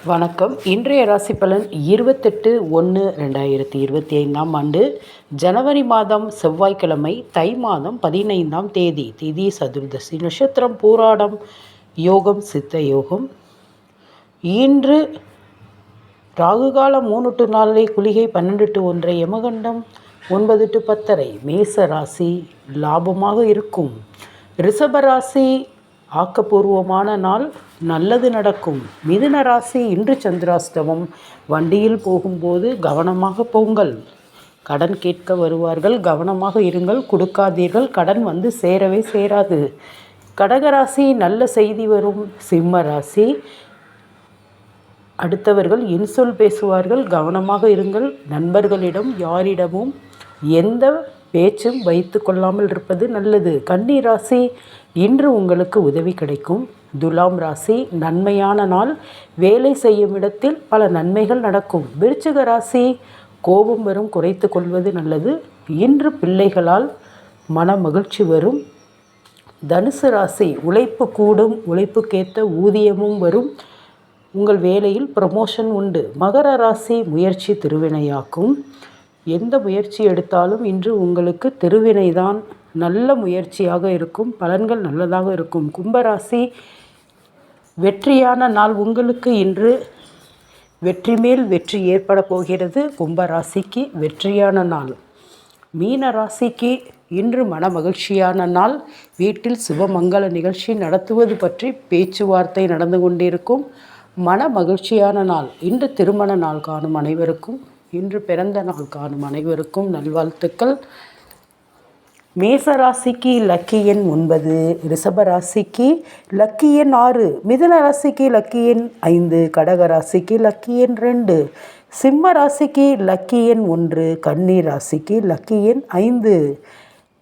வணக்கம். இன்றைய ராசி பலன் 28/1/2025 ஆண்டு ஜனவரி மாதம் செவ்வாய்க்கிழமை, தை மாதம் 15ஆம் தேதி, திதி சதுர்தசி, நட்சத்திரம் பூராடம், யோகம் சித்த யோகம். இன்று ராகுகாலம் 3 to 4, குளிகை 12 to 1, யமகண்டம் 9 to 10. மேச ராசி லாபமாக இருக்கும். ரிஷப ராசி ஆக்கப்பூர்வமான நாள், நல்லது நடக்கும். மிதுன ராசி இன்று சந்திராஷ்டமம், வண்டியில் போகும்போது கவனமாக போங்கள். கடன் கேட்க வருவார்கள், கவனமாக இருங்கள், கொடுக்காதீர்கள். கடன் வந்து சேரவே சேராது. கடகராசி நல்ல செய்தி வரும். சிம்ம ராசி அடுத்தவர்கள் இன்சொல் பேசுவார்கள், கவனமாக இருங்கள். நண்பர்களிடம் யாரிடமும் எந்த பேச்சும் வைத்து கொள்ளாமல் இருப்பது நல்லது. கன்னி ராசி இன்று உங்களுக்கு உதவி கிடைக்கும். துலாம் ராசி நன்மையான நாள், வேலை செய்யும் இடத்தில் பல நன்மைகள் நடக்கும். விருச்சிக ராசி கோபம் வரும், குறைத்து கொள்வது நல்லது. இன்று பிள்ளைகளால் மன மகிழ்ச்சி வரும். தனுசு ராசி உழைப்பு கூடும், உழைப்புக்கேற்ற ஊதியமும் வரும். உங்கள் வேலையில் ப்ரமோஷன் உண்டு. மகர ராசி முயற்சி திருவினையாக்கும். எந்த முயற்சி எடுத்தாலும் இன்று உங்களுக்கு திருவினைதான் நல்ல முயற்சியாக இருக்கும். பலன்கள் நல்லதாக இருக்கும். கும்பராசி வெற்றியான நாள் உங்களுக்கு. இன்று வெற்றி மேல் வெற்றி ஏற்பட போகிறது. கும்பராசிக்கு வெற்றியான நாள். மீன ராசிக்கு இன்று மன மகிழ்ச்சியான நாள். வீட்டில் சுபமங்கல நிகழ்ச்சி நடத்துவது பற்றி பேச்சுவார்த்தை நடந்து கொண்டிருக்கும். மன மகிழ்ச்சியான நாள். இன்று திருமண நாள் காணும் அனைவருக்கும், இன்று பிறந்த நாள் காணும் அனைவருக்கும் நல்வாழ்த்துக்கள். மேச ராசிக்கு லக்கி எண் 9, ரிஷப ராசிக்கு லக்கி எண் 6, மிதுன ராசிக்கு லக்கி எண் 5, கடக ராசிக்கு லக்கி எண் 2, சிம்ம ராசிக்கு லக்கி எண் 1, கன்னி ராசிக்கு லக்கி எண் 5,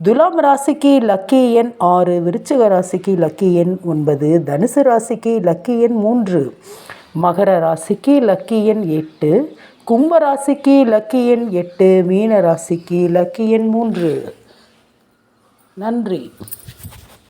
துலாம் ராசிக்கு லக்கி எண் 6, விருச்சிக ராசிக்கு லக்கி எண் 9, தனுசு ராசிக்கு லக்கி எண் 3, மகர ராசிக்கு லக்கி எண் 8, கும்ப ராசிக்கு லக்கி எண் 8, மீன ராசிக்கு லக்கி எண் 3. நன்றி.